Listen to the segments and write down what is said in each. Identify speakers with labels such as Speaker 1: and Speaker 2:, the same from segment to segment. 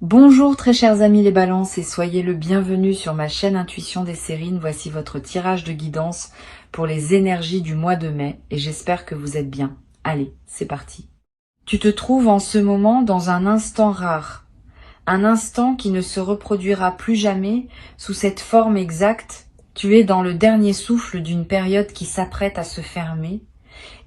Speaker 1: Bonjour très chers amis les balances et soyez le bienvenu sur ma chaîne Intuition des Sérines. Voici votre tirage de guidance pour les énergies du mois de mai et j'espère que vous êtes bien. Allez, c'est parti. Tu te trouves en ce moment dans un instant rare, un instant qui ne se reproduira plus jamais sous cette forme exacte. Tu es dans le dernier souffle d'une période qui s'apprête à se fermer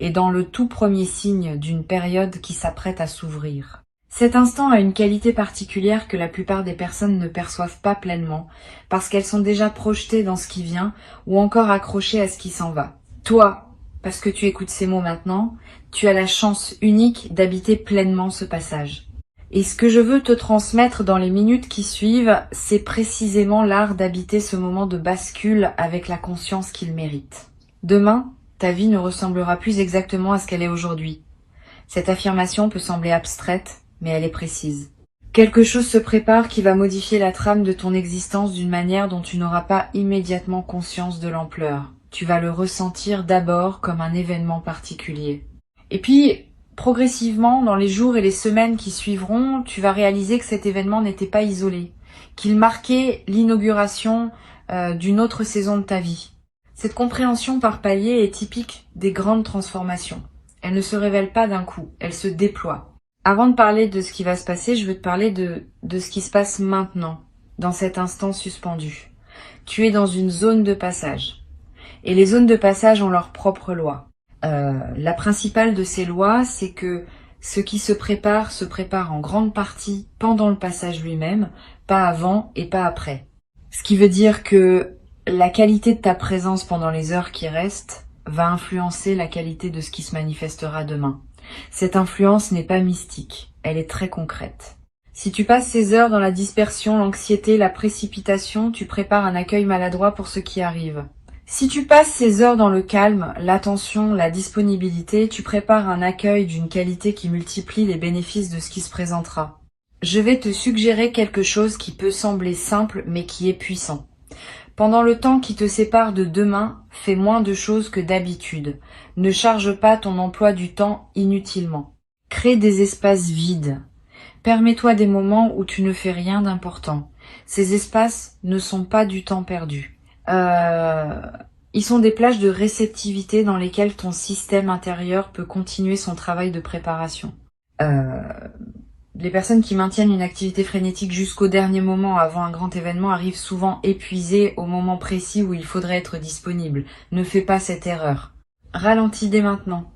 Speaker 1: et dans le tout premier signe d'une période qui s'apprête à s'ouvrir. Cet instant a une qualité particulière que la plupart des personnes ne perçoivent pas pleinement, parce qu'elles sont déjà projetées dans ce qui vient ou encore accrochées à ce qui s'en va. Toi, parce que tu écoutes ces mots maintenant, tu as la chance unique d'habiter pleinement ce passage. Et ce que je veux te transmettre dans les minutes qui suivent, c'est précisément l'art d'habiter ce moment de bascule avec la conscience qu'il mérite. Demain, ta vie ne ressemblera plus exactement à ce qu'elle est aujourd'hui. Cette affirmation peut sembler abstraite, mais elle est précise. Quelque chose se prépare qui va modifier la trame de ton existence d'une manière dont tu n'auras pas immédiatement conscience de l'ampleur. Tu vas le ressentir d'abord comme un événement particulier. Et puis, progressivement, dans les jours et les semaines qui suivront, tu vas réaliser que cet événement n'était pas isolé, qu'il marquait l'inauguration d'une autre saison de ta vie. Cette compréhension par palier est typique des grandes transformations. Elle ne se révèle pas d'un coup, elle se déploie. Avant de parler de ce qui va se passer, je veux te parler de ce qui se passe maintenant, dans cet instant suspendu. Tu es dans une zone de passage. Et les zones de passage ont leurs propres lois. La principale de ces lois, c'est que ce qui se prépare en grande partie pendant le passage lui-même, pas avant et pas après. Ce qui veut dire que la qualité de ta présence pendant les heures qui restent va influencer la qualité de ce qui se manifestera demain. Cette influence n'est pas mystique, elle est très concrète. Si tu passes ces heures dans la dispersion, l'anxiété, la précipitation, tu prépares un accueil maladroit pour ce qui arrive. Si tu passes ces heures dans le calme, l'attention, la disponibilité, tu prépares un accueil d'une qualité qui multiplie les bénéfices de ce qui se présentera. Je vais te suggérer quelque chose qui peut sembler simple mais qui est puissant. Pendant le temps qui te sépare de demain, fais moins de choses que d'habitude. Ne charge pas ton emploi du temps inutilement. Crée des espaces vides. Permets-toi des moments où tu ne fais rien d'important. Ces espaces ne sont pas du temps perdu. Ils sont des plages de réceptivité dans lesquelles ton système intérieur peut continuer son travail de préparation. Les personnes qui maintiennent une activité frénétique jusqu'au dernier moment avant un grand événement arrivent souvent épuisées au moment précis où il faudrait être disponible. Ne fais pas cette erreur. Ralentis dès maintenant.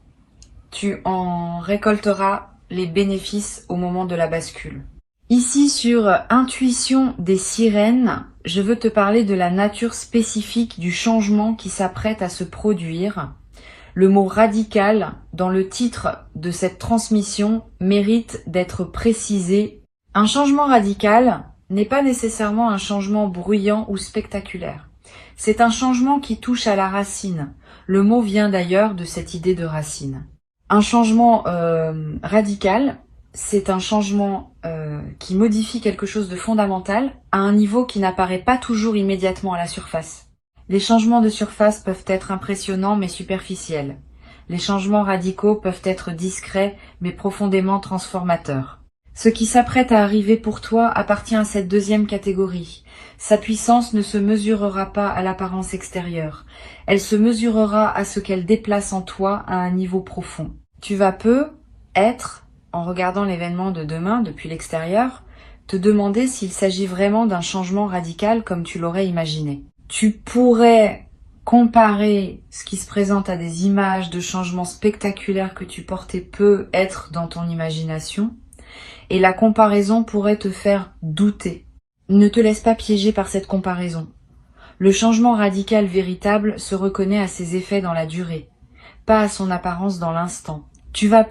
Speaker 1: Tu en récolteras les bénéfices au moment de la bascule. Ici sur Intuition des Sirènes, je veux te parler de la nature spécifique du changement qui s'apprête à se produire. Le mot radical dans le titre de cette transmission mérite d'être précisé. Un changement radical n'est pas nécessairement un changement bruyant ou spectaculaire. C'est un changement qui touche à la racine. Le mot vient d'ailleurs de cette idée de racine. Un changement radical, c'est un changement qui modifie quelque chose de fondamental à un niveau qui n'apparaît pas toujours immédiatement à la surface. Les changements de surface peuvent être impressionnants mais superficiels. Les changements radicaux peuvent être discrets mais profondément transformateurs. Ce qui s'apprête à arriver pour toi appartient à cette deuxième catégorie. Sa puissance ne se mesurera pas à l'apparence extérieure. Elle se mesurera à ce qu'elle déplace en toi à un niveau profond. Tu vas être, en regardant l'événement de demain depuis l'extérieur, te demander s'il s'agit vraiment d'un changement radical comme tu l'aurais imaginé. Tu pourrais comparer ce qui se présente à des images de changements spectaculaires que tu portais peu être dans ton imagination, et la comparaison pourrait te faire douter. Ne te laisse pas piéger par cette comparaison. Le changement radical véritable se reconnaît à ses effets dans la durée, pas à son apparence dans l'instant. Tu vas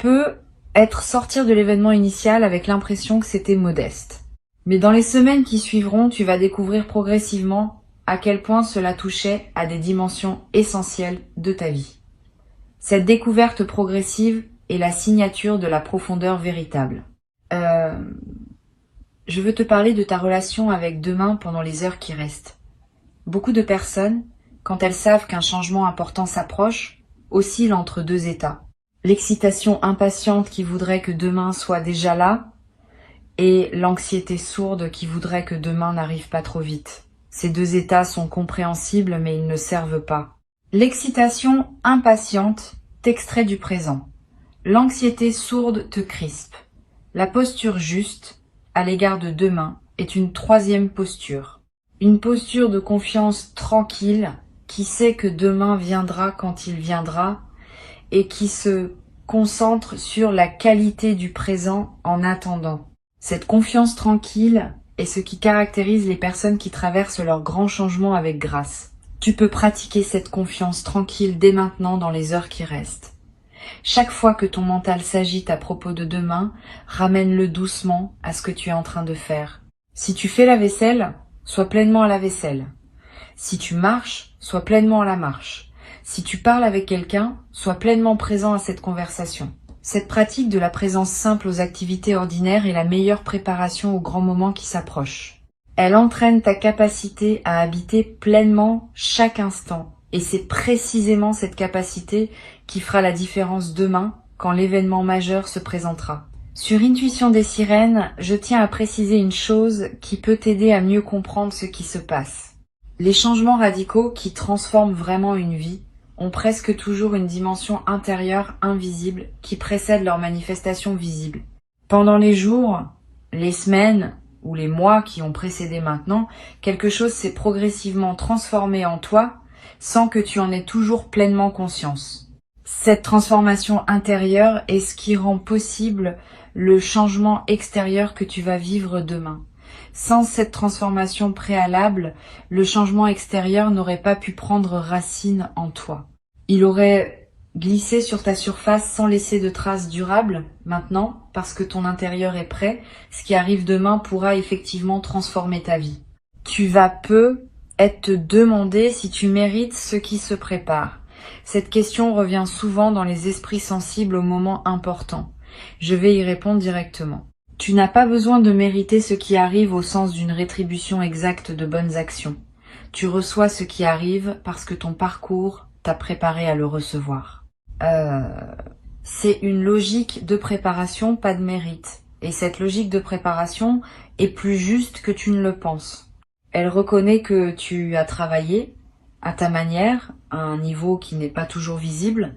Speaker 1: sortir de l'événement initial avec l'impression que c'était modeste. Mais dans les semaines qui suivront, tu vas découvrir progressivement à quel point cela touchait à des dimensions essentielles de ta vie. Cette découverte progressive est la signature de la profondeur véritable. Je veux te parler de ta relation avec demain pendant les heures qui restent. Beaucoup de personnes, quand elles savent qu'un changement important s'approche, oscillent entre deux états. L'excitation impatiente qui voudrait que demain soit déjà là et l'anxiété sourde qui voudrait que demain n'arrive pas trop vite. Ces deux états sont compréhensibles mais ils ne servent pas. L'excitation impatiente t'extrait du présent. L'anxiété sourde te crispe. La posture juste, à l'égard de demain, est une troisième posture. Une posture de confiance tranquille, qui sait que demain viendra quand il viendra, et qui se concentre sur la qualité du présent en attendant. Cette confiance tranquille est ce qui caractérise les personnes qui traversent leurs grands changements avec grâce. Tu peux pratiquer cette confiance tranquille dès maintenant dans les heures qui restent. Chaque fois que ton mental s'agite à propos de demain, ramène-le doucement à ce que tu es en train de faire. Si tu fais la vaisselle, sois pleinement à la vaisselle. Si tu marches, sois pleinement à la marche. Si tu parles avec quelqu'un, sois pleinement présent à cette conversation. Cette pratique de la présence simple aux activités ordinaires est la meilleure préparation aux grands moments qui s'approchent. Elle entraîne ta capacité à habiter pleinement chaque instant. Et c'est précisément cette capacité qui fera la différence demain quand l'événement majeur se présentera. Sur Intuition des sirènes, je tiens à préciser une chose qui peut t'aider à mieux comprendre ce qui se passe. Les changements radicaux qui transforment vraiment une vie ont presque toujours une dimension intérieure invisible qui précède leur manifestation visible. Pendant les jours, les semaines ou les mois qui ont précédé maintenant, quelque chose s'est progressivement transformé en toi sans que tu en aies toujours pleinement conscience. Cette transformation intérieure est ce qui rend possible le changement extérieur que tu vas vivre demain. Sans cette transformation préalable, le changement extérieur n'aurait pas pu prendre racine en toi. Il aurait glissé sur ta surface sans laisser de traces durables. Maintenant, parce que ton intérieur est prêt, ce qui arrive demain pourra effectivement transformer ta vie. Tu vas peu te demander si tu mérites ce qui se prépare. Cette question revient souvent dans les esprits sensibles aux moments importants. Je vais y répondre directement. Tu n'as pas besoin de mériter ce qui arrive au sens d'une rétribution exacte de bonnes actions. Tu reçois ce qui arrive parce que ton parcours t'a préparé à le recevoir. C'est une logique de préparation, pas de mérite. Et cette logique de préparation est plus juste que tu ne le penses. Elle reconnaît que tu as travaillé à ta manière, à un niveau qui n'est pas toujours visible,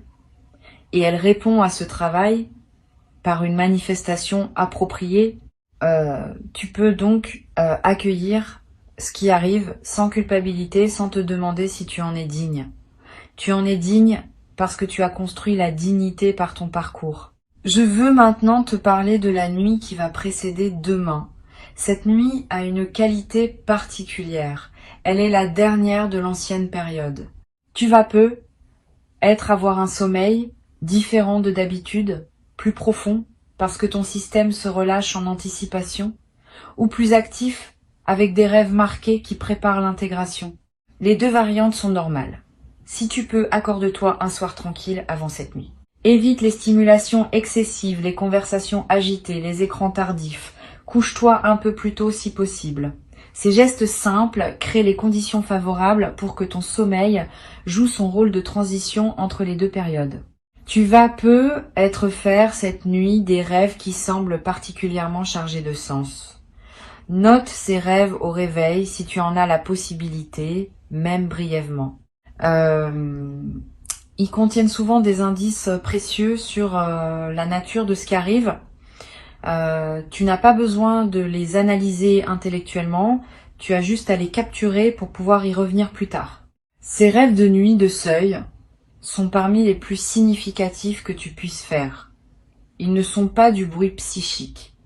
Speaker 1: et elle répond à ce travail par une manifestation appropriée. Tu peux donc accueillir ce qui arrive sans culpabilité, sans te demander si tu en es digne. Tu en es digne parce que tu as construit la dignité par ton parcours. Je veux maintenant te parler de la nuit qui va précéder demain. Cette nuit a une qualité particulière. Elle est la dernière de l'ancienne période. Tu vas peu avoir un sommeil différent de d'habitude, plus profond, parce que ton système se relâche en anticipation, ou plus actif, avec des rêves marqués qui préparent l'intégration. Les deux variantes sont normales. Si tu peux, accorde-toi un soir tranquille avant cette nuit. Évite les stimulations excessives, les conversations agitées, les écrans tardifs. Couche-toi un peu plus tôt si possible. Ces gestes simples créent les conditions favorables pour que ton sommeil joue son rôle de transition entre les deux périodes. Tu vas peu faire cette nuit des rêves qui semblent particulièrement chargés de sens. Note ces rêves au réveil si tu en as la possibilité, même brièvement. Ils contiennent souvent des indices précieux sur la nature de ce qui arrive. Tu n'as pas besoin de les analyser intellectuellement, tu as juste à les capturer pour pouvoir y revenir plus tard. Ces rêves de nuit de seuil sont parmi les plus significatifs que tu puisses faire. Ils ne sont pas du bruit psychique.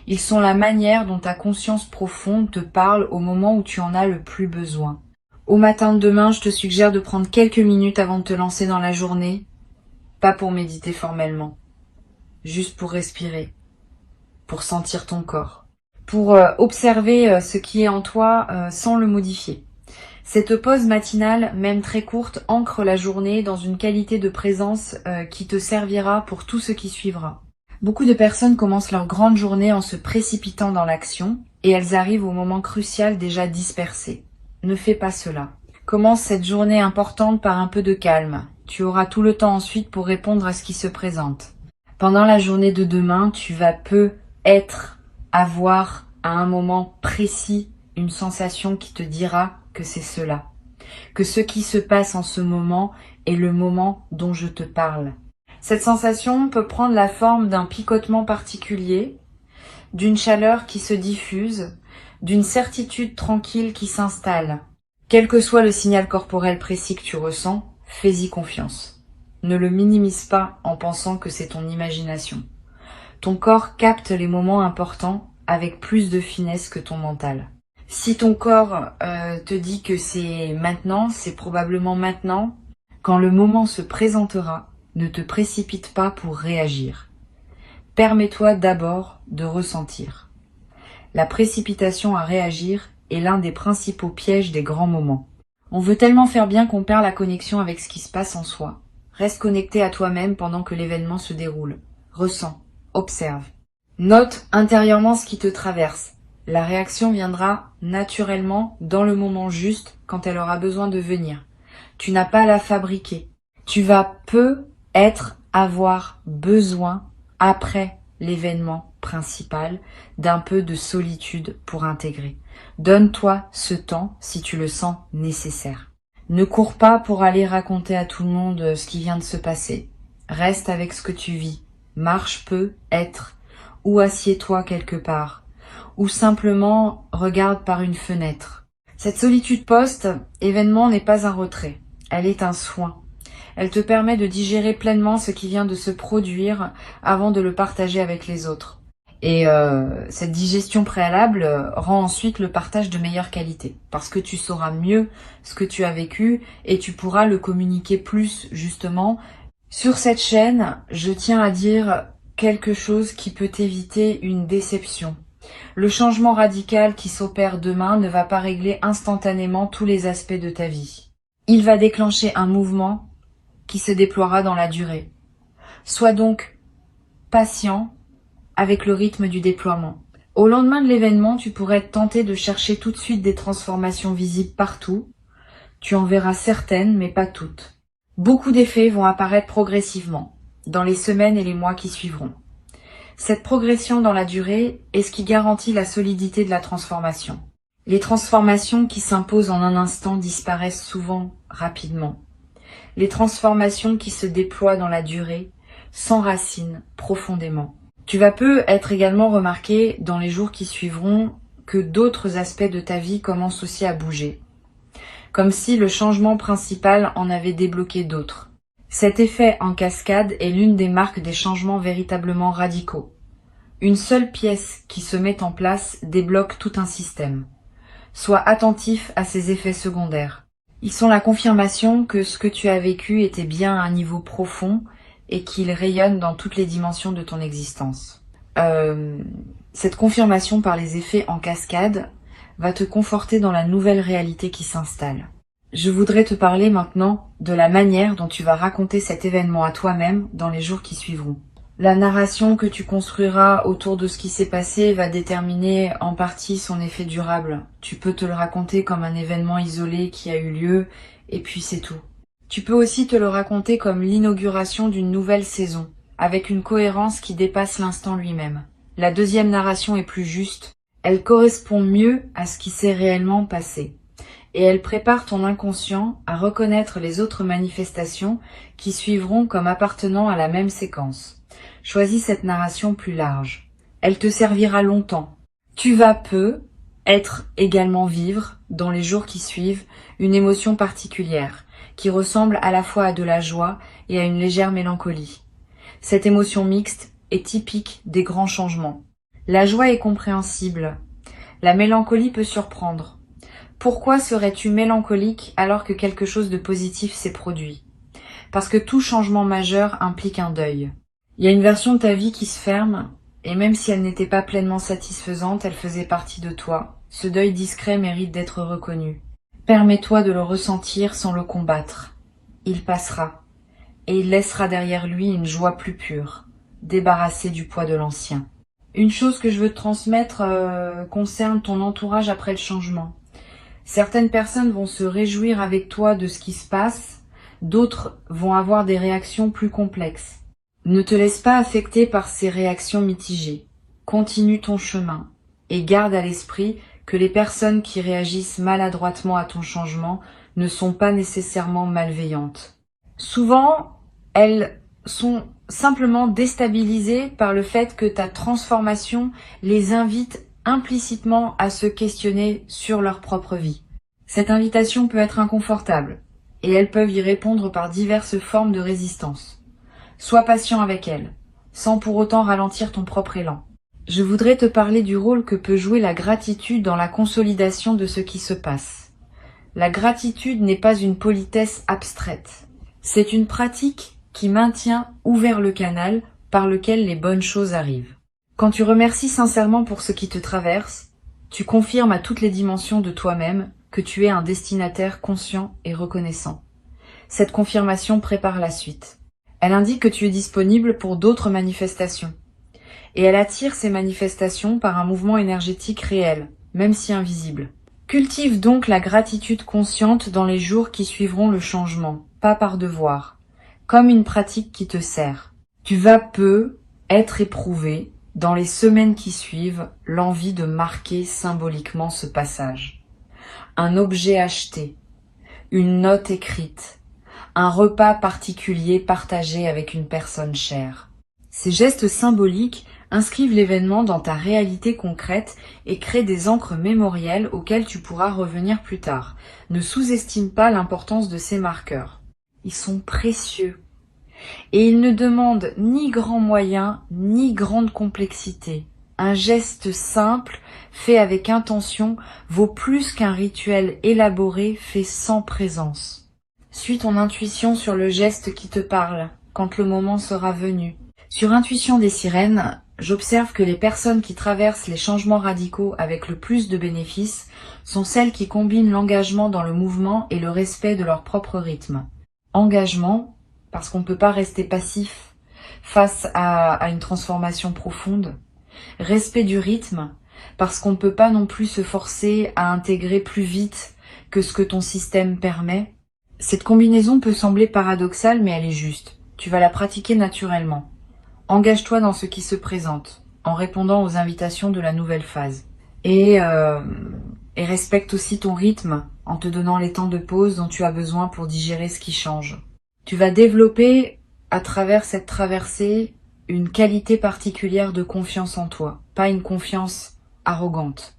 Speaker 1: Ils sont la manière dont ta conscience profonde te parle au moment où tu en as le plus besoin. Au matin de demain, je te suggère de prendre quelques minutes avant de te lancer dans la journée, pas pour méditer formellement, juste pour respirer, pour sentir ton corps, pour observer ce qui est en toi sans le modifier. Cette pause matinale, même très courte, ancre la journée dans une qualité de présence qui te servira pour tout ce qui suivra. Beaucoup de personnes commencent leur grande journée en se précipitant dans l'action et elles arrivent au moment crucial déjà dispersées. Ne fais pas cela. Commence cette journée importante par un peu de calme. Tu auras tout le temps ensuite pour répondre à ce qui se présente. Pendant la journée de demain, tu vas peu avoir à un moment précis une sensation qui te dira que c'est cela, que ce qui se passe en ce moment est le moment dont je te parle. Cette sensation peut prendre la forme d'un picotement particulier, d'une chaleur qui se diffuse, d'une certitude tranquille qui s'installe. Quel que soit le signal corporel précis que tu ressens, fais-y confiance. Ne le minimise pas en pensant que c'est ton imagination. Ton corps capte les moments importants avec plus de finesse que ton mental. Si ton corps te dit que c'est maintenant, c'est probablement maintenant. Quand le moment se présentera, ne te précipite pas pour réagir. Permets-toi d'abord de ressentir. La précipitation à réagir est l'un des principaux pièges des grands moments. On veut tellement faire bien qu'on perd la connexion avec ce qui se passe en soi. Reste connecté à toi-même pendant que l'événement se déroule. Ressens, observe. Note intérieurement ce qui te traverse. La réaction viendra naturellement dans le moment juste quand elle aura besoin de venir. Tu n'as pas à la fabriquer. Tu vas avoir besoin, après l'événement principal, d'un peu de solitude pour intégrer. Donne-toi ce temps si tu le sens nécessaire. Ne cours pas pour aller raconter à tout le monde ce qui vient de se passer. Reste avec ce que tu vis. Marche peu, être, ou assieds-toi quelque part, ou simplement regarde par une fenêtre. Cette solitude post-événement n'est pas un retrait, elle est un soin. Elle te permet de digérer pleinement ce qui vient de se produire avant de le partager avec les autres. Et cette digestion préalable rend ensuite le partage de meilleure qualité, parce que tu sauras mieux ce que tu as vécu et tu pourras le communiquer plus justement. Sur cette chaîne, je tiens à dire quelque chose qui peut éviter une déception. Le changement radical qui s'opère demain ne va pas régler instantanément tous les aspects de ta vie. Il va déclencher un mouvement qui se déploiera dans la durée. Sois donc patient avec le rythme du déploiement. Au lendemain de l'événement, tu pourrais être tenté de chercher tout de suite des transformations visibles partout. Tu en verras certaines, mais pas toutes. Beaucoup d'effets vont apparaître progressivement, dans les semaines et les mois qui suivront. Cette progression dans la durée est ce qui garantit la solidité de la transformation. Les transformations qui s'imposent en un instant disparaissent souvent rapidement. Les transformations qui se déploient dans la durée s'enracinent profondément. Tu vas être également remarqué dans les jours qui suivront que d'autres aspects de ta vie commencent aussi à bouger. Comme si le changement principal en avait débloqué d'autres. Cet effet en cascade est l'une des marques des changements véritablement radicaux. Une seule pièce qui se met en place débloque tout un système. Sois attentif à ces effets secondaires. Ils sont la confirmation que ce que tu as vécu était bien à un niveau profond et qu'il rayonne dans toutes les dimensions de ton existence. Cette confirmation par les effets en cascade va te conforter dans la nouvelle réalité qui s'installe. Je voudrais te parler maintenant de la manière dont tu vas raconter cet événement à toi-même dans les jours qui suivront. La narration que tu construiras autour de ce qui s'est passé va déterminer en partie son effet durable. Tu peux te le raconter comme un événement isolé qui a eu lieu et puis c'est tout. Tu peux aussi te le raconter comme l'inauguration d'une nouvelle saison, avec une cohérence qui dépasse l'instant lui-même. La deuxième narration est plus juste, elle correspond mieux à ce qui s'est réellement passé. Et elle prépare ton inconscient à reconnaître les autres manifestations qui suivront comme appartenant à la même séquence. Choisis cette narration plus large. Elle te servira longtemps. Tu vas être également vivre, dans les jours qui suivent, une émotion particulière, qui ressemble à la fois à de la joie et à une légère mélancolie. Cette émotion mixte est typique des grands changements. La joie est compréhensible. La mélancolie peut surprendre. Pourquoi serais-tu mélancolique alors que quelque chose de positif s'est produit? Parce que tout changement majeur implique un deuil. Il y a une version de ta vie qui se ferme, et même si elle n'était pas pleinement satisfaisante, elle faisait partie de toi. Ce deuil discret mérite d'être reconnu. Permets-toi de le ressentir sans le combattre. Il passera, et il laissera derrière lui une joie plus pure, débarrassée du poids de l'ancien. Une chose que je veux te transmettre concerne ton entourage après le changement. Certaines personnes vont se réjouir avec toi de ce qui se passe, d'autres vont avoir des réactions plus complexes. Ne te laisse pas affecter par ces réactions mitigées. continue ton chemin et garde à l'esprit que les personnes qui réagissent maladroitement à ton changement ne sont pas nécessairement malveillantes. Souvent, elles sont simplement déstabilisées par le fait que ta transformation les invite implicitement à se questionner sur leur propre vie. Cette invitation peut être inconfortable, et elles peuvent y répondre par diverses formes de résistance. Sois patient avec elles, sans pour autant ralentir ton propre élan. Je voudrais te parler du rôle que peut jouer la gratitude dans la consolidation de ce qui se passe. La gratitude n'est pas une politesse abstraite. C'est une pratique qui maintient ouvert le canal par lequel les bonnes choses arrivent. Quand tu remercies sincèrement pour ce qui te traverse, tu confirmes à toutes les dimensions de toi-même que tu es un destinataire conscient et reconnaissant. Cette confirmation prépare la suite. Elle indique que tu es disponible pour d'autres manifestations. Et elle attire ces manifestations par un mouvement énergétique réel, même si invisible. Cultive donc la gratitude consciente dans les jours qui suivront le changement, pas par devoir, comme une pratique qui te sert. Tu vas peu être éprouvé, dans les semaines qui suivent, l'envie de marquer symboliquement ce passage. Un objet acheté, une note écrite, un repas particulier partagé avec une personne chère. Ces gestes symboliques inscrivent l'événement dans ta réalité concrète et créent des ancres mémorielles auxquelles tu pourras revenir plus tard. Ne sous-estime pas l'importance de ces marqueurs. Ils sont précieux. Et ils ne demandent ni grands moyens, ni grande complexité. Un geste simple, fait avec intention, vaut plus qu'un rituel élaboré fait sans présence. Suis ton intuition sur le geste qui te parle, quand le moment sera venu. Sur Intuition des sirènes, j'observe que les personnes qui traversent les changements radicaux avec le plus de bénéfices sont celles qui combinent l'engagement dans le mouvement et le respect de leur propre rythme. Engagement, parce qu'on ne peut pas rester passif face à une transformation profonde. Respect du rythme, parce qu'on ne peut pas non plus se forcer à intégrer plus vite que ce que ton système permet. Cette combinaison peut sembler paradoxale, mais elle est juste. Tu vas la pratiquer naturellement. Engage-toi dans ce qui se présente, en répondant aux invitations de la nouvelle phase. Et respecte aussi ton rythme, en te donnant les temps de pause dont tu as besoin pour digérer ce qui change. Tu vas développer, à travers cette traversée, une qualité particulière de confiance en toi. Pas une confiance arrogante.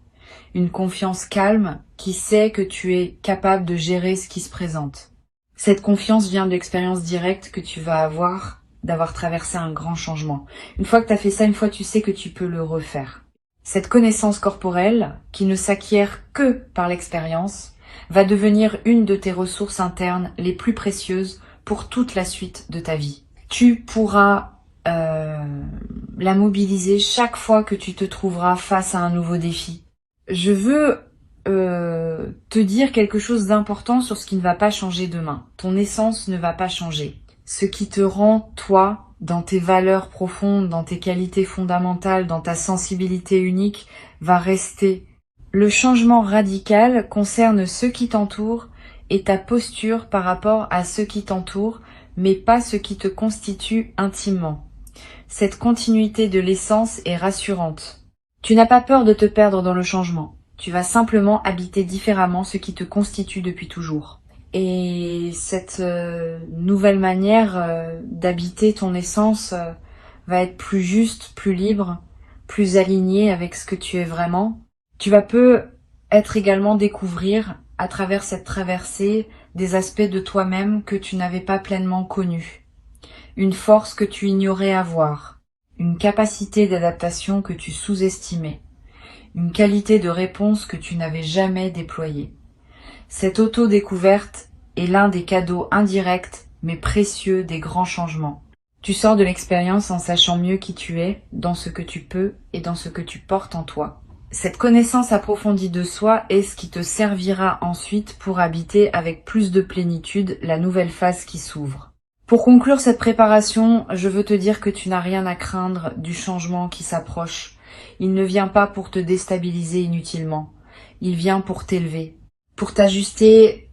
Speaker 1: Une confiance calme qui sait que tu es capable de gérer ce qui se présente. Cette confiance vient de l'expérience directe que tu vas avoir d'avoir traversé un grand changement. Une fois que tu as fait ça, une fois tu sais que tu peux le refaire. Cette connaissance corporelle, qui ne s'acquiert que par l'expérience, va devenir une de tes ressources internes les plus précieuses pour toute la suite de ta vie. Tu pourras la mobiliser chaque fois que tu te trouveras face à un nouveau défi. Je veux te dire quelque chose d'important sur ce qui ne va pas changer demain. Ton essence ne va pas changer. Ce qui te rend, toi, dans tes valeurs profondes, dans tes qualités fondamentales, dans ta sensibilité unique, va rester. Le changement radical concerne ceux qui t'entourent et ta posture par rapport à ceux qui t'entourent, mais pas ce qui te constitue intimement. Cette continuité de l'essence est rassurante. Tu n'as pas peur de te perdre dans le changement. Tu vas simplement habiter différemment ce qui te constitue depuis toujours. Et cette nouvelle manière d'habiter ton essence va être plus juste, plus libre, plus alignée avec ce que tu es vraiment. Tu vas être également découvrir à travers cette traversée des aspects de toi-même que tu n'avais pas pleinement connus. Une force que tu ignorais avoir, une capacité d'adaptation que tu sous-estimais, une qualité de réponse que tu n'avais jamais déployée. Cette auto-découverte est l'un des cadeaux indirects mais précieux des grands changements. Tu sors de l'expérience en sachant mieux qui tu es, dans ce que tu peux et dans ce que tu portes en toi. Cette connaissance approfondie de soi est ce qui te servira ensuite pour habiter avec plus de plénitude la nouvelle phase qui s'ouvre. Pour conclure cette préparation, je veux te dire que tu n'as rien à craindre du changement qui s'approche. Il ne vient pas pour te déstabiliser inutilement. Il vient pour t'élever, pour t'ajuster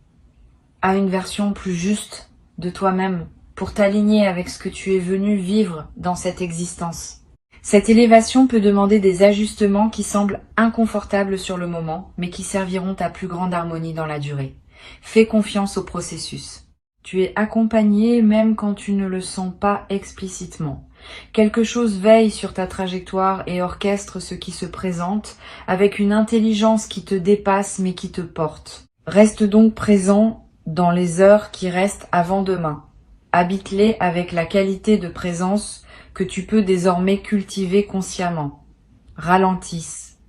Speaker 1: à une version plus juste de toi-même, pour t'aligner avec ce que tu es venu vivre dans cette existence. Cette élévation peut demander des ajustements qui semblent inconfortables sur le moment, mais qui serviront à plus grande harmonie dans la durée. Fais confiance au processus. Tu es accompagné même quand tu ne le sens pas explicitement. Quelque chose veille sur ta trajectoire et orchestre ce qui se présente avec une intelligence qui te dépasse mais qui te porte. Reste donc présent dans les heures qui restent avant demain. Habite-les avec la qualité de présence que tu peux désormais cultiver consciemment. Ralentisse.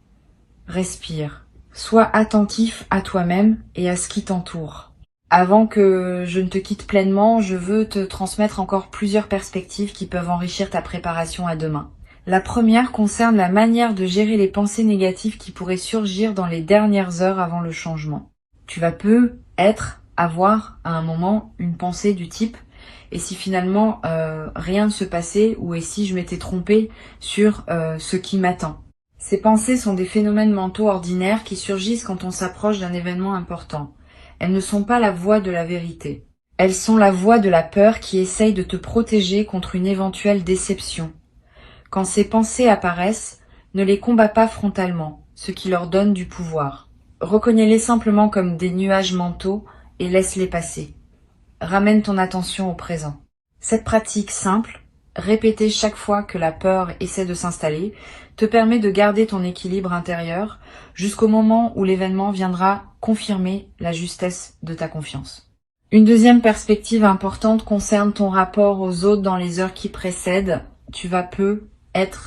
Speaker 1: Respire. Sois attentif à toi-même et à ce qui t'entoure. Avant que je ne te quitte pleinement, je veux te transmettre encore plusieurs perspectives qui peuvent enrichir ta préparation à demain. La première concerne la manière de gérer les pensées négatives qui pourraient surgir dans les dernières heures avant le changement. Tu vas avoir à un moment une pensée du type « et si finalement rien ne se passait ou et si je m'étais trompée sur ce qui m'attend ». Ces pensées sont des phénomènes mentaux ordinaires qui surgissent quand on s'approche d'un événement important. Elles ne sont pas la voix de la vérité. Elles sont la voix de la peur qui essaye de te protéger contre une éventuelle déception. Quand ces pensées apparaissent, ne les combats pas frontalement, ce qui leur donne du pouvoir. Reconnais-les simplement comme des nuages mentaux et laisse-les passer. Ramène ton attention au présent. Cette pratique simple, répétée chaque fois que la peur essaie de s'installer, te permet de garder ton équilibre intérieur jusqu'au moment où l'événement viendra confirmer la justesse de ta confiance. Une deuxième perspective importante concerne ton rapport aux autres dans les heures qui précèdent. Tu vas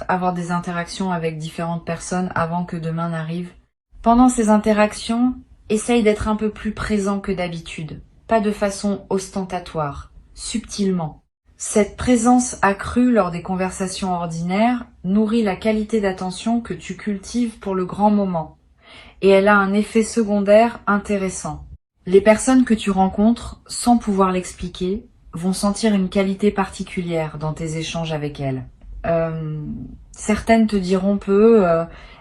Speaker 1: avoir des interactions avec différentes personnes avant que demain n'arrive. Pendant ces interactions, essaye d'être un peu plus présent que d'habitude, pas de façon ostentatoire, subtilement. Cette présence accrue lors des conversations ordinaires nourrit la qualité d'attention que tu cultives pour le grand moment, et elle a un effet secondaire intéressant. Les personnes que tu rencontres, sans pouvoir l'expliquer, vont sentir une qualité particulière dans tes échanges avec elles. Certaines te diront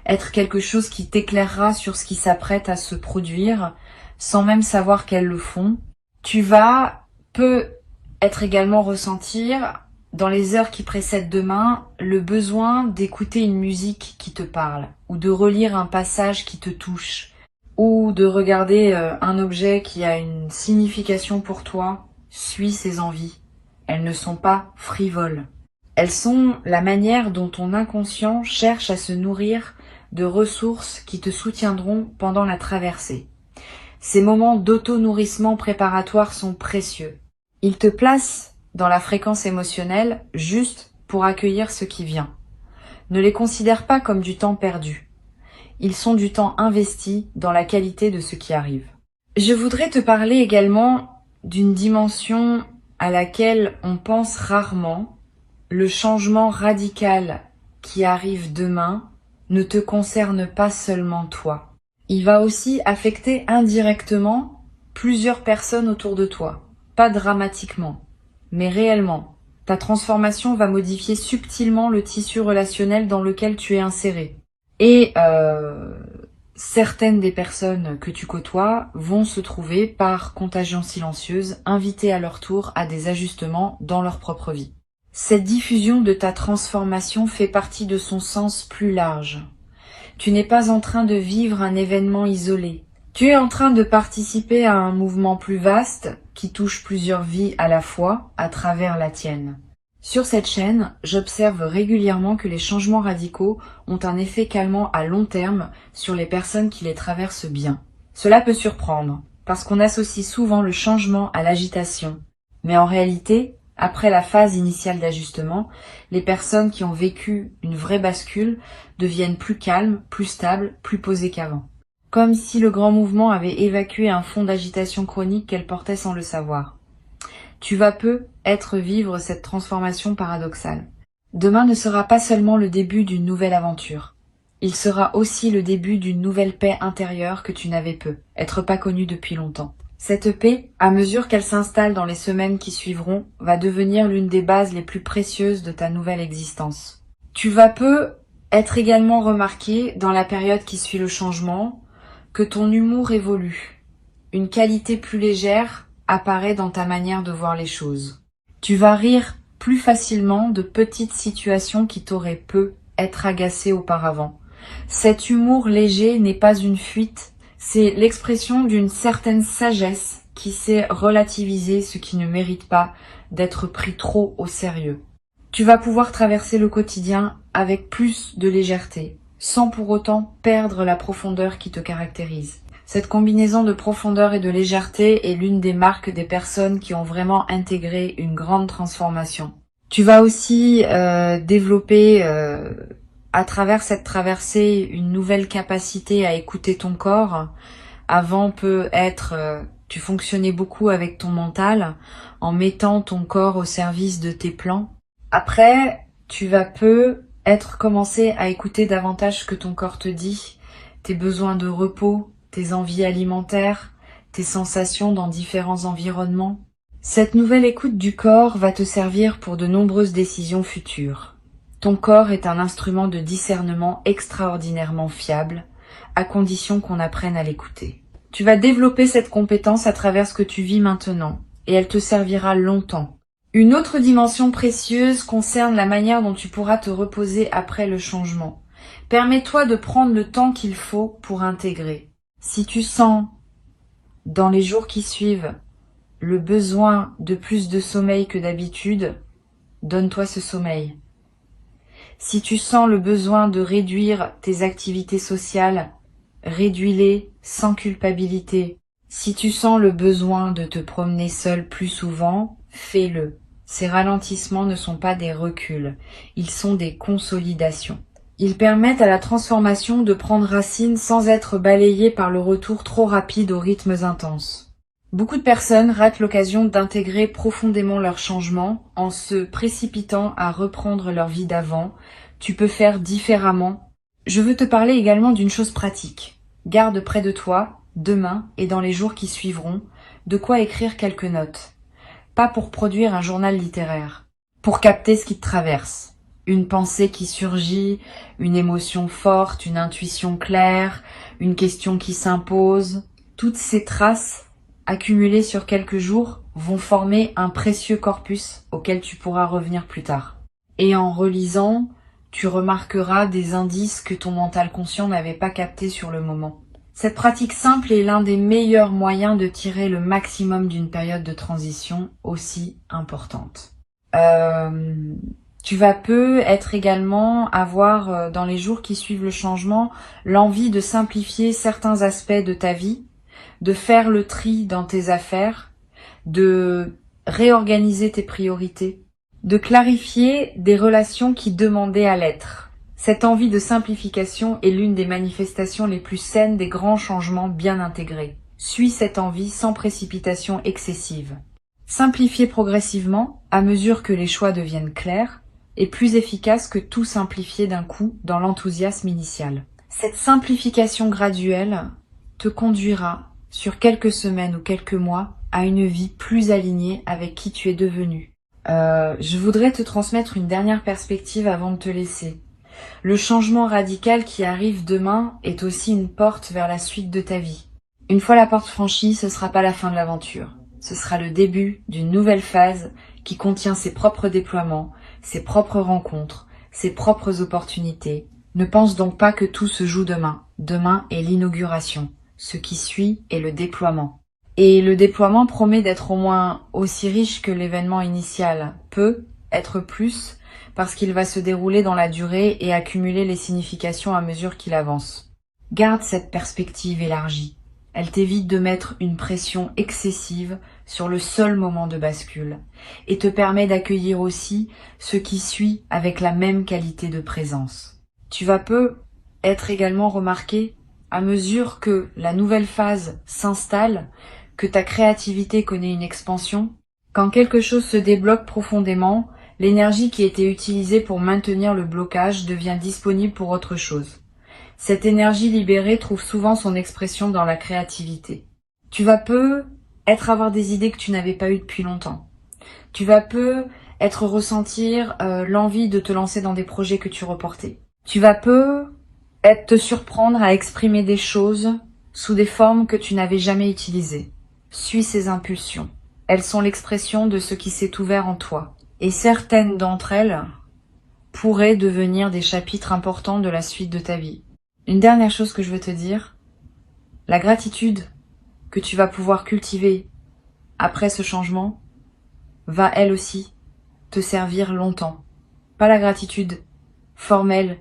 Speaker 1: être quelque chose qui t'éclairera sur ce qui s'apprête à se produire, sans même savoir qu'elles le font. Tu vas être également ressentir, dans les heures qui précèdent demain, le besoin d'écouter une musique qui te parle, ou de relire un passage qui te touche, ou de regarder un objet qui a une signification pour toi. Suis ces envies. Elles ne sont pas frivoles. Elles sont la manière dont ton inconscient cherche à se nourrir de ressources qui te soutiendront pendant la traversée. Ces moments d'auto-nourrissement préparatoire sont précieux. Ils te placent dans la fréquence émotionnelle juste pour accueillir ce qui vient. Ne les considère pas comme du temps perdu. Ils sont du temps investi dans la qualité de ce qui arrive. Je voudrais te parler également d'une dimension à laquelle on pense rarement. Le changement radical qui arrive demain ne te concerne pas seulement toi. Il va aussi affecter indirectement plusieurs personnes autour de toi. Pas dramatiquement, mais réellement. Ta transformation va modifier subtilement le tissu relationnel dans lequel tu es inséré. Et certaines des personnes que tu côtoies vont se trouver, par contagion silencieuse, invitées à leur tour à des ajustements dans leur propre vie. Cette diffusion de ta transformation fait partie de son sens plus large. Tu n'es pas en train de vivre un événement isolé. Tu es en train de participer à un mouvement plus vaste qui touche plusieurs vies à la fois à travers la tienne. Sur cette chaîne, j'observe régulièrement que les changements radicaux ont un effet calmant à long terme sur les personnes qui les traversent bien. Cela peut surprendre, parce qu'on associe souvent le changement à l'agitation. Mais en réalité, après la phase initiale d'ajustement, les personnes qui ont vécu une vraie bascule deviennent plus calmes, plus stables, plus posées qu'avant. Comme si le grand mouvement avait évacué un fond d'agitation chronique qu'elle portait sans le savoir. Tu vas vivre cette transformation paradoxale. Demain ne sera pas seulement le début d'une nouvelle aventure. Il sera aussi le début d'une nouvelle paix intérieure que tu n'avais être pas connue depuis longtemps. Cette paix, à mesure qu'elle s'installe dans les semaines qui suivront, va devenir l'une des bases les plus précieuses de ta nouvelle existence. Tu vas être également remarqué, dans la période qui suit le changement, que ton humour évolue. Une qualité plus légère apparaît dans ta manière de voir les choses. Tu vas rire plus facilement de petites situations qui t'auraient peu être agacées auparavant. Cet humour léger n'est pas une fuite, c'est l'expression d'une certaine sagesse qui sait relativiser ce qui ne mérite pas d'être pris trop au sérieux. Tu vas pouvoir traverser le quotidien avec plus de légèreté, sans pour autant perdre la profondeur qui te caractérise. Cette combinaison de profondeur et de légèreté est l'une des marques des personnes qui ont vraiment intégré une grande transformation. Tu vas aussi développer à travers cette traversée une nouvelle capacité à écouter ton corps. Avant peut être, tu fonctionnais beaucoup avec ton mental en mettant ton corps au service de tes plans. Après, tu vas commencer à écouter davantage ce que ton corps te dit, tes besoins de repos, tes envies alimentaires, tes sensations dans différents environnements. Cette nouvelle écoute du corps va te servir pour de nombreuses décisions futures. Ton corps est un instrument de discernement extraordinairement fiable, à condition qu'on apprenne à l'écouter. Tu vas développer cette compétence à travers ce que tu vis maintenant, et elle te servira longtemps. Une autre dimension précieuse concerne la manière dont tu pourras te reposer après le changement. Permets-toi de prendre le temps qu'il faut pour intégrer. Si tu sens, dans les jours qui suivent, le besoin de plus de sommeil que d'habitude, donne-toi ce sommeil. Si tu sens le besoin de réduire tes activités sociales, réduis-les sans culpabilité. Si tu sens le besoin de te promener seul plus souvent, fais-le. Ces ralentissements ne sont pas des reculs, ils sont des consolidations. Ils permettent à la transformation de prendre racine sans être balayée par le retour trop rapide aux rythmes intenses. Beaucoup de personnes ratent l'occasion d'intégrer profondément leur changement en se précipitant à reprendre leur vie d'avant. Tu peux faire différemment. Je veux te parler également d'une chose pratique. Garde près de toi, demain et dans les jours qui suivront, de quoi écrire quelques notes. Pas pour produire un journal littéraire, pour capter ce qui te traverse. Une pensée qui surgit, une émotion forte, une intuition claire, une question qui s'impose. Toutes ces traces accumulées sur quelques jours vont former un précieux corpus auquel tu pourras revenir plus tard. Et en relisant, tu remarqueras des indices que ton mental conscient n'avait pas captés sur le moment. Cette pratique simple est l'un des meilleurs moyens de tirer le maximum d'une période de transition aussi importante. Tu vas être également avoir, dans les jours qui suivent le changement, l'envie de simplifier certains aspects de ta vie, de faire le tri dans tes affaires, de réorganiser tes priorités, de clarifier des relations qui demandaient à l'être. Cette envie de simplification est l'une des manifestations les plus saines des grands changements bien intégrés. Suis cette envie sans précipitation excessive. Simplifier progressivement, à mesure que les choix deviennent clairs, est plus efficace que tout simplifier d'un coup dans l'enthousiasme initial. Cette simplification graduelle te conduira, sur quelques semaines ou quelques mois, à une vie plus alignée avec qui tu es devenu. Je voudrais te transmettre une dernière perspective avant de te laisser. Le changement radical qui arrive demain est aussi une porte vers la suite de ta vie. Une fois la porte franchie, ce sera pas la fin de l'aventure. Ce sera le début d'une nouvelle phase qui contient ses propres déploiements, ses propres rencontres, ses propres opportunités. Ne pense donc pas que tout se joue demain. Demain est l'inauguration. Ce qui suit est le déploiement. Et le déploiement promet d'être au moins aussi riche que l'événement initial. Peut être plus, parce qu'il va se dérouler dans la durée et accumuler les significations à mesure qu'il avance. Garde cette perspective élargie. Elle t'évite de mettre une pression excessive sur le seul moment de bascule et te permet d'accueillir aussi ce qui suit avec la même qualité de présence. Tu vas être également remarqué à mesure que la nouvelle phase s'installe, que ta créativité connaît une expansion, quand quelque chose se débloque profondément, l'énergie qui était utilisée pour maintenir le blocage devient disponible pour autre chose. Cette énergie libérée trouve souvent son expression dans la créativité. Tu vas avoir des idées que tu n'avais pas eues depuis longtemps. Tu vas ressentir l'envie de te lancer dans des projets que tu reportais. Tu vas te surprendre à exprimer des choses sous des formes que tu n'avais jamais utilisées. Suis ces impulsions. Elles sont l'expression de ce qui s'est ouvert en toi. Et certaines d'entre elles pourraient devenir des chapitres importants de la suite de ta vie. Une dernière chose que je veux te dire, la gratitude que tu vas pouvoir cultiver après ce changement va elle aussi te servir longtemps. Pas la gratitude formelle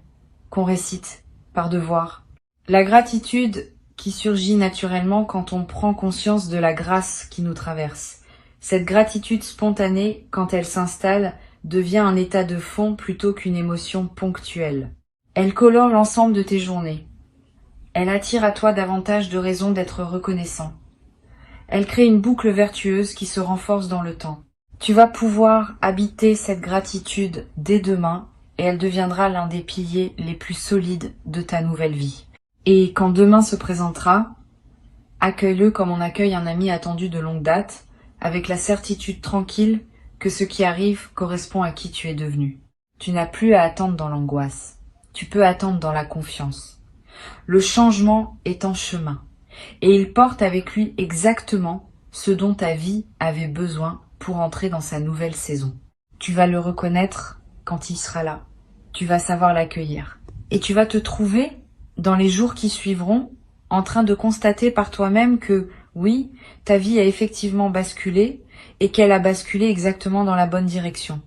Speaker 1: qu'on récite par devoir. La gratitude qui surgit naturellement quand on prend conscience de la grâce qui nous traverse. Cette gratitude spontanée, quand elle s'installe, devient un état de fond plutôt qu'une émotion ponctuelle. Elle colore l'ensemble de tes journées. Elle attire à toi davantage de raisons d'être reconnaissant. Elle crée une boucle vertueuse qui se renforce dans le temps. Tu vas pouvoir habiter cette gratitude dès demain et elle deviendra l'un des piliers les plus solides de ta nouvelle vie. Et quand demain se présentera, accueille-le comme on accueille un ami attendu de longue date, avec la certitude tranquille que ce qui arrive correspond à qui tu es devenu. Tu n'as plus à attendre dans l'angoisse. Tu peux attendre dans la confiance. Le changement est en chemin et il porte avec lui exactement ce dont ta vie avait besoin pour entrer dans sa nouvelle saison. Tu vas le reconnaître quand il sera là. Tu vas savoir l'accueillir. Et tu vas te trouver, dans les jours qui suivront, en train de constater par toi-même que, oui, ta vie a effectivement basculé et qu'elle a basculé exactement dans la bonne direction.